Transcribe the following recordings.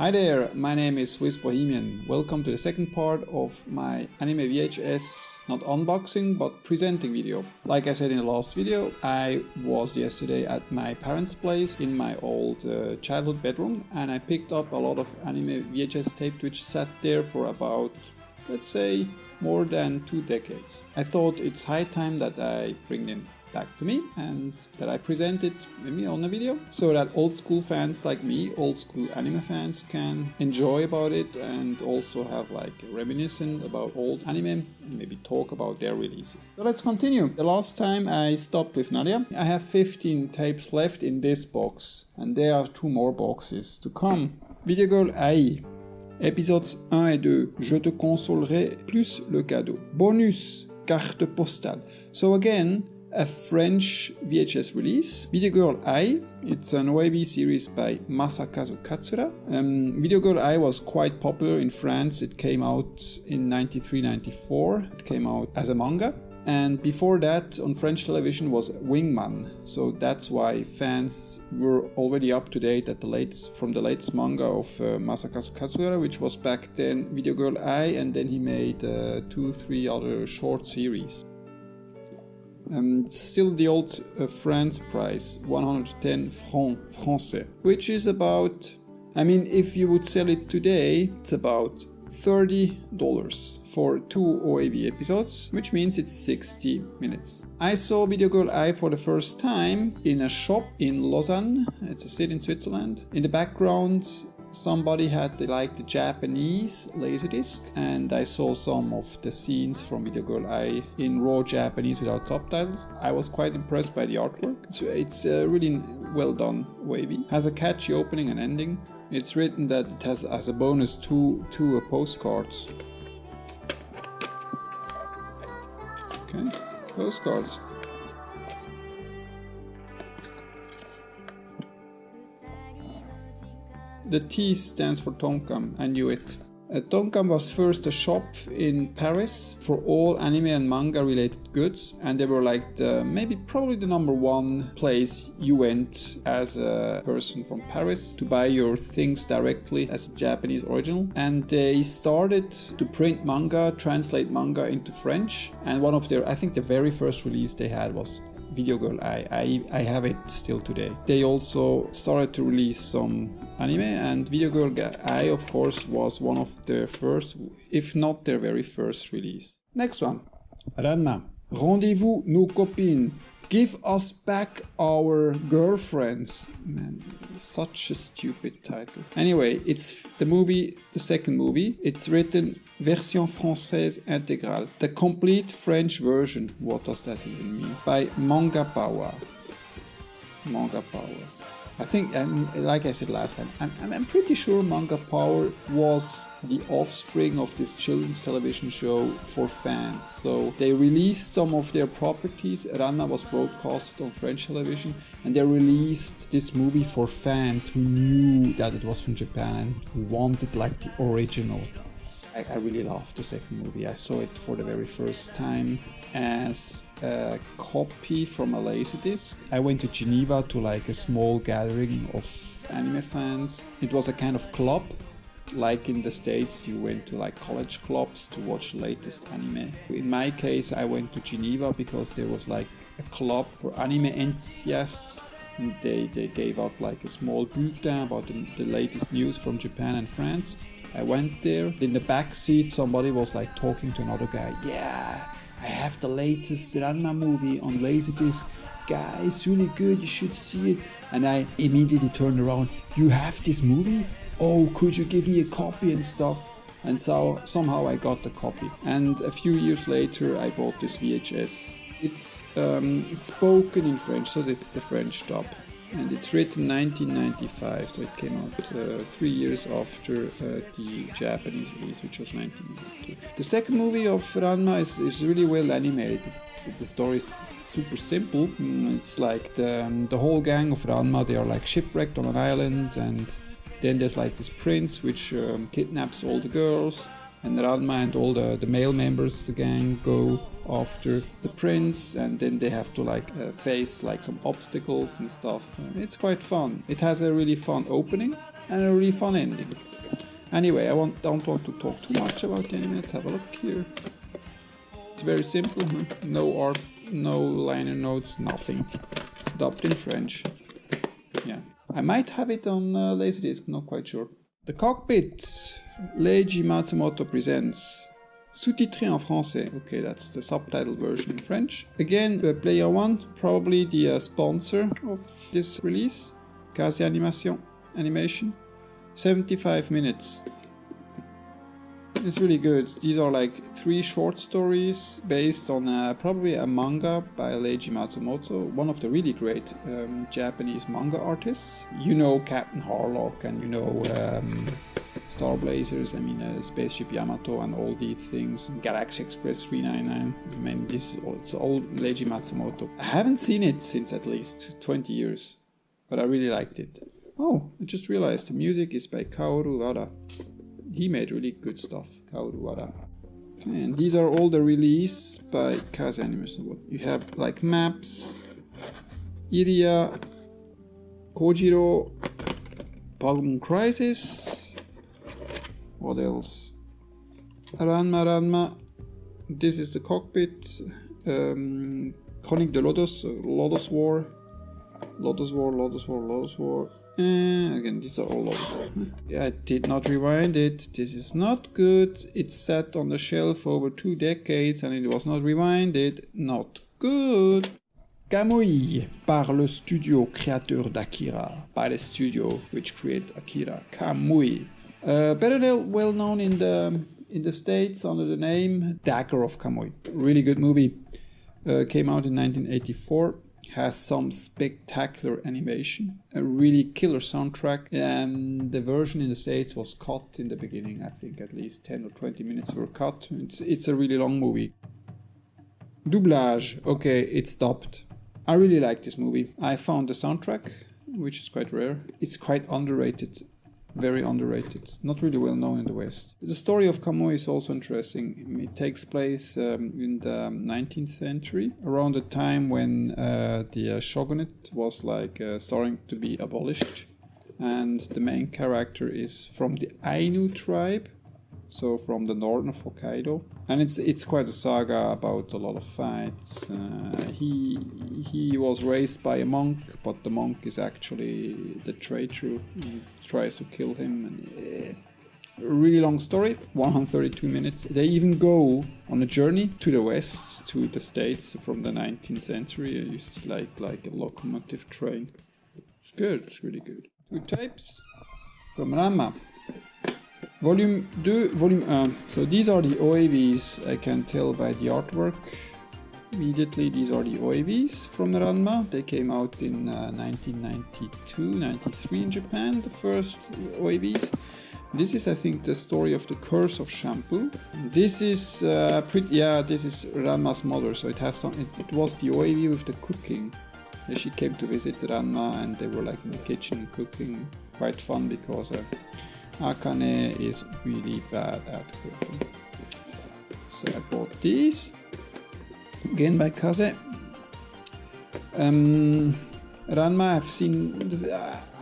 Hi there, my name is Swiss Bohemian. Welcome to the second part of my anime VHS, not unboxing, but presenting video. Like I said in the last video, I was yesterday at my parents' place in my old childhood bedroom, and I picked up a lot of anime VHS tape which sat there for about, let's say, more than 2 decades. I thought it's high time that I bring them back to me and that I present it maybe on a video so that old school fans like me, old school anime fans, can enjoy about it and also have like reminiscent about old anime and maybe talk about their releases. So let's continue. The last time I stopped with Nadia, I have 15 tapes left in this box and there are 2 more boxes to come. Video Girl Ai, épisodes 1 et 2, Je te consolerai plus le cadeau. Bonus, carte postale. So again, a French VHS release. Video Girl Ai, it's an OAV series by Masakazu Katsura. Video Girl Ai was quite popular in France. It came out in 93-94. It came out as a manga. And before that, on French television was Wingman. So that's why fans were already up to date at from the latest manga of Masakazu Katsura, which was back then Video Girl Ai, and then he made 2-3 other short series. Still the old France price, 110 francs français, which is about, if you would sell it today, it's about $30 for 2 OAV episodes, which means it's 60 minutes. I saw Video Girl Ai for the first time in a shop in Lausanne. It's a city in Switzerland. In the background, somebody had the Japanese laserdisc, and I saw some of the scenes from Video Girl Ai in raw Japanese without subtitles. I was quite impressed by the artwork. So it's really well done OAV. Has a catchy opening and ending. It's written that it has as a bonus two postcards. Okay, postcards. The T stands for Tonkam, I knew it. Tonkam was first a shop in Paris for all anime and manga related goods, and they were like probably the number 1 place you went as a person from Paris to buy your things directly as a Japanese original. And they started to print manga, translate manga into French, and one of their, I think the very first release they had was Video Girl Ai. I have it still today. They also started to release some anime, and Video Girl Ai, of course, was one of their first, if not their very first release. Next one. Ranma. Rendez-vous nos copines. Give us back our girlfriends. Man, such a stupid title. Anyway, it's the movie, the second movie. It's written Version Française Intégrale. The complete French version. What does that even mean? By Manga Power. Manga Power. I think, like I said last time, I'm pretty sure Manga Power was the offspring of this children's television show for fans. So they released some of their properties. Ranma was broadcast on French television, and they released this movie for fans who knew that it was from Japan and who wanted like the original. I really loved the second movie. I saw it for the very first time as a copy from a laserdisc. I went to Geneva to like a small gathering of anime fans. It was a kind of club. Like in the States, you went to like college clubs to watch the latest anime. In my case, I went to Geneva because there was like a club for anime enthusiasts. They gave out like a small bulletin about the latest news from Japan and France. I went there. In the back seat, somebody was like talking to another guy. Yeah, I have the latest Ranma movie on Laserdisc. Guy, it's really good, you should see it. And I immediately turned around. You have this movie? Oh, could you give me a copy and stuff? And so somehow I got the copy. And a few years later, I bought this VHS. It's spoken in French, so it's the French dub. And it's written 1995, so it came out 3 years after the Japanese release, which was 1992. The second movie of Ranma is really well animated. The story is super simple. It's like the whole gang of Ranma, they are like shipwrecked on an island, and then there's like this prince which kidnaps all the girls, and Ranma and all the male members of the gang go after the prince, and then they have to like face like some obstacles and stuff. It's quite fun. It has a really fun opening and a really fun ending. Anyway, I don't want to talk too much about the anime. Let's have a look here. It's very simple. No art, no liner notes, nothing. Dubbed in French. Yeah. I might have it on Laserdisc, not quite sure. The Cockpit. Leiji Matsumoto presents. Sous-titré en français. Okay, that's the subtitle version in French. Again, Player One, probably the sponsor of this release. Case Animation. 75 minutes. It's really good. These are like 3 short stories based on probably a manga by Leiji Matsumoto, one of the really great Japanese manga artists. You know Captain Harlock and you know Star Blazers, I mean Spaceship Yamato and all these things. Galaxy Express 399. I mean, it's all Leiji Matsumoto. I haven't seen it since at least 20 years, but I really liked it. Oh, I just realized the music is by Kaoru Wada. He made really good stuff, Kaoru Wada. Okay, and these are all the release by Case Animation. You have like Maps, Iria, Kojiro, Balloon Crisis. What else? Ranma. This is the Cockpit. Chronique de Lotus, Lotus War. Again, these are all Lotus War. I did not rewind it. This is not good. It's sat on the shelf for over 2 decades and it was not rewinded. Not good. Kamui, par le studio créateur d'Akira. By the studio which created Akira. Kamui. Better well known in the States under the name Dagger of Kamui. Really good movie. Came out in 1984. Has some spectacular animation, a really killer soundtrack, and the version in the States was cut in the beginning. I think at least 10 or 20 minutes were cut. It's a really long movie. Doublage. Okay, it's dubbed. I really like this movie. I found the soundtrack, which is quite rare. It's quite underrated. Very underrated. It's not really well known in the West. The story of Kamui is also interesting. It takes place in the 19th century, around the time when the shogunate was like starting to be abolished, and the main character is from the Ainu tribe, so from the northern of Hokkaido, and it's quite a saga about a lot of fights. He was raised by a monk, but the monk is actually the traitor. He tries to kill him. And, a really long story, 132 minutes. They even go on a journey to the west, to the States from the 19th century. I used to like a locomotive train. It's good, it's really good. 2 tapes from Ranma. Volume 2, Volume 1. So these are the OAVs, I can tell by the artwork. Immediately, these are the OAVs from Ranma. They came out in 1992-93 in Japan, the first OAVs. This is, I think, the story of the curse of shampoo. This is this is Ranma's mother, so it has some. It was the OAV with the cooking. She came to visit Ranma and they were like in the kitchen cooking. Quite fun because Akane is really bad at cooking. So I bought these. Again by Kaze. Ranma,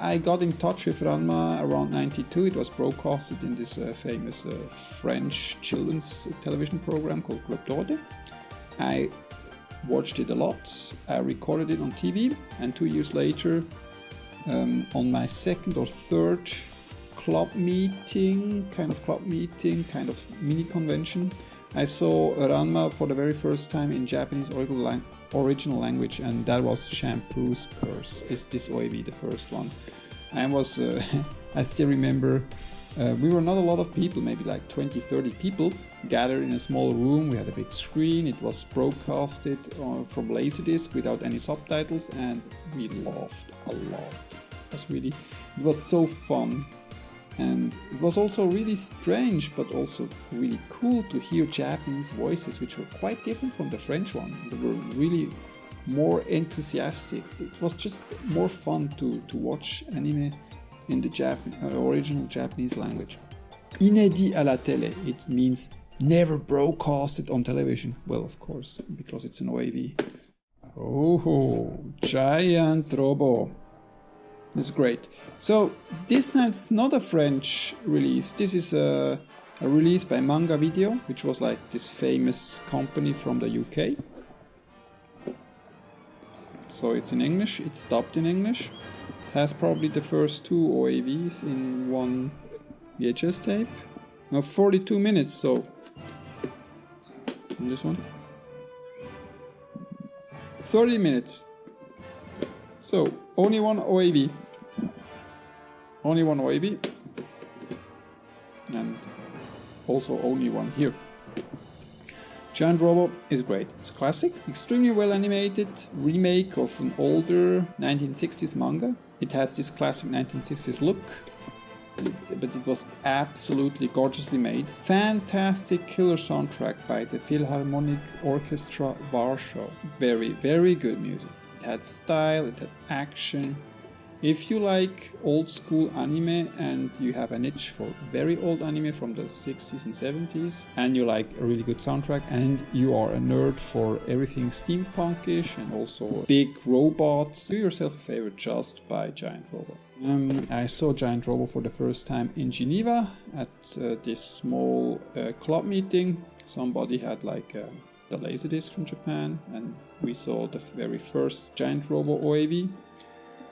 I got in touch with Ranma around 92. It was broadcasted in this famous French children's television program called Club d'Orde. I watched it a lot. I recorded it on TV, and 2 years later, on my 2nd or 3rd club meeting, kind of mini convention, I saw Ranma for the very first time in Japanese original language, and that was Shampoo's Curse. This OAV, the first one. I was, I still remember, we were not a lot of people, maybe like 20-30 people gathered in a small room. We had a big screen. It was broadcasted from Laserdisc without any subtitles, and we laughed a lot. It was so fun. And it was also really strange, but also really cool to hear Japanese voices, which were quite different from the French one. They were really more enthusiastic. It was just more fun to watch anime in the original Japanese language. Inédit à la télé, it means never broadcasted on television. Well, of course, because it's an OAV. Oh, Giant Robo. It's great. So this time it's not a French release. This is a release by Manga Video, which was like this famous company from the UK. So it's in English, it's dubbed in English. It has probably the first 2 OAVs in one VHS tape. Now 42 minutes, so... And this one? 30 minutes. So, only one OAV. Only one OAV. And also only one here. Giant Robo is great. It's classic, extremely well animated remake of an older 1960s manga. It has this classic 1960s look, but it was absolutely gorgeously made. Fantastic killer soundtrack by the Philharmonic Orchestra Warsaw. Very, very good music. It had style, it had action. If you like old school anime and you have an itch for very old anime from the 60s and 70s, and you like a really good soundtrack, and you are a nerd for everything steampunkish and also big robots, do yourself a favor, just buy Giant Robo. I saw Giant Robo for the first time in Geneva at this small club meeting. Somebody had like the Laserdisc from Japan, and we saw the very first Giant Robo OAV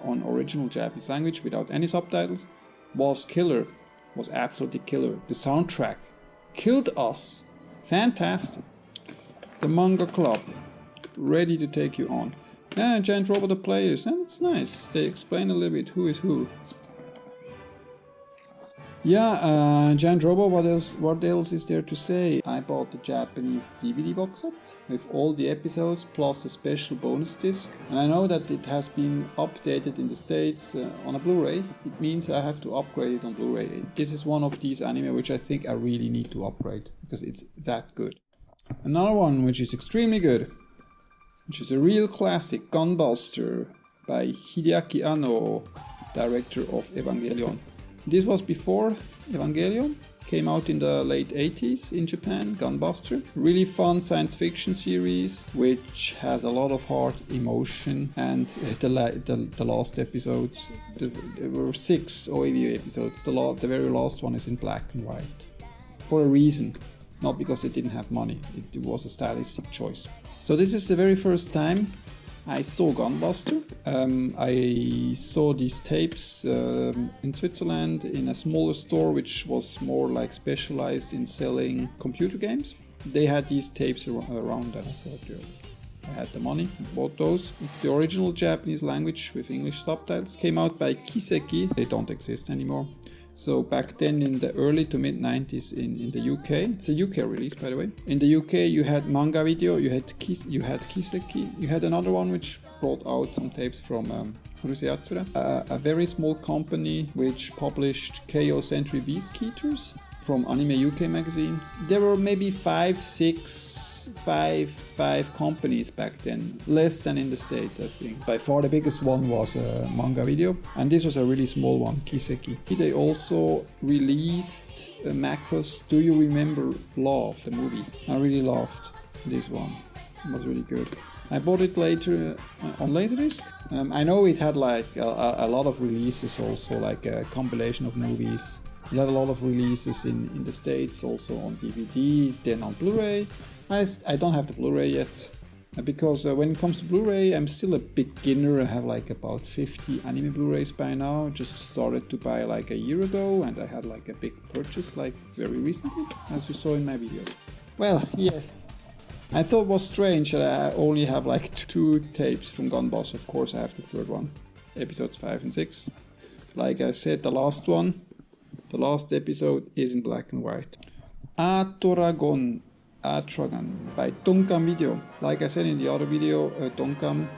on original Japanese language without any subtitles. Was killer, was absolutely killer. The soundtrack killed us. Fantastic. The Manga Club, ready to take you on. And Giant Robo the players, and it's nice. They explain a little bit who is who. Yeah, Giant Robo, what else is there to say? I bought the Japanese DVD box set with all the episodes plus a special bonus disc. And I know that it has been updated in the States on a Blu-ray. It means I have to upgrade it on Blu-ray. This is one of these anime which I think I really need to upgrade because it's that good. Another one which is extremely good, which is a real classic, Gunbuster by Hideaki Anno, director of Evangelion. This was before Evangelion, came out in the late 80s in Japan, Gunbuster. Really fun science fiction series, which has a lot of heart, emotion, and the last episodes, there were 6 OAV episodes, the very last one is in black and white. For a reason, not because it didn't have money, it was a stylistic choice. So this is the very first time I saw Gunbuster. I saw these tapes in Switzerland in a smaller store which was more like specialized in selling computer games. They had these tapes around and I thought, I had the money, bought those. It's the original Japanese language with English subtitles. Came out by Kiseki. They don't exist anymore. So back then in the early to mid 90s in the UK, it's a UK release by the way. In the UK you had Manga Video, you had Kiseki, you had another one which brought out some tapes from Uruse Yatsura, a very small company which published KO Century Beastkeeters from Anime UK magazine. There were maybe 5 companies back then, less than in the States I think. By far the biggest one was Manga Video, and this was a really small one, Kiseki. They also released Macross Do You Remember Love, the movie. I really loved this one, it was really good. I bought it later on Laserdisc. I know it had like a lot of releases also, like a compilation of movies. It had a lot of releases in the States, also on DVD, then on Blu-ray. I don't have the Blu-ray yet, because when it comes to Blu-ray, I'm still a beginner. I have like about 50 anime Blu-rays by now. Just started to buy like a year ago, and I had like a big purchase like very recently, as you saw in my video. Well, yes. I thought it was strange that I only have like 2 tapes from Gunbuster. Of course, I have the third one, episodes 5 and 6. Like I said, the last episode is in black and white. Atragon by Tonkam Video. Like I said in the other video, Tonkam,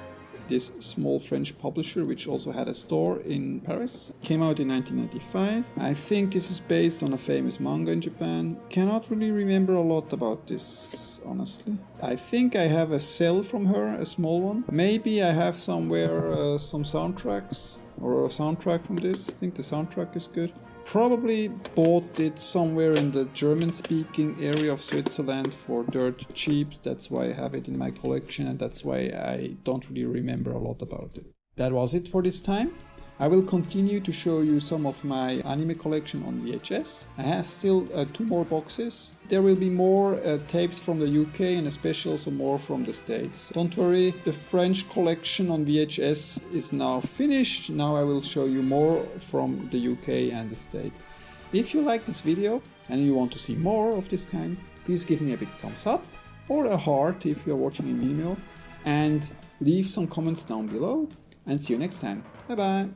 this small French publisher which also had a store in Paris, came out in 1995. I think this is based on a famous manga in Japan. Cannot really remember a lot about this, honestly. I think I have a cell from her, a small one. Maybe I have somewhere some soundtracks or a soundtrack from this. I think the soundtrack is good. Probably bought it somewhere in the German-speaking area of Switzerland for dirt cheap. That's why I have it in my collection, and that's why I don't really remember a lot about it. That was it for this time. I will continue to show you some of my anime collection on VHS. I have still 2 more boxes. There will be more tapes from the UK and especially also more from the States. Don't worry, the French collection on VHS is now finished. Now I will show you more from the UK and the States. If you like this video and you want to see more of this kind, please give me a big thumbs up or a heart if you're watching in Vimeo, and leave some comments down below, and see you next time. Bye bye!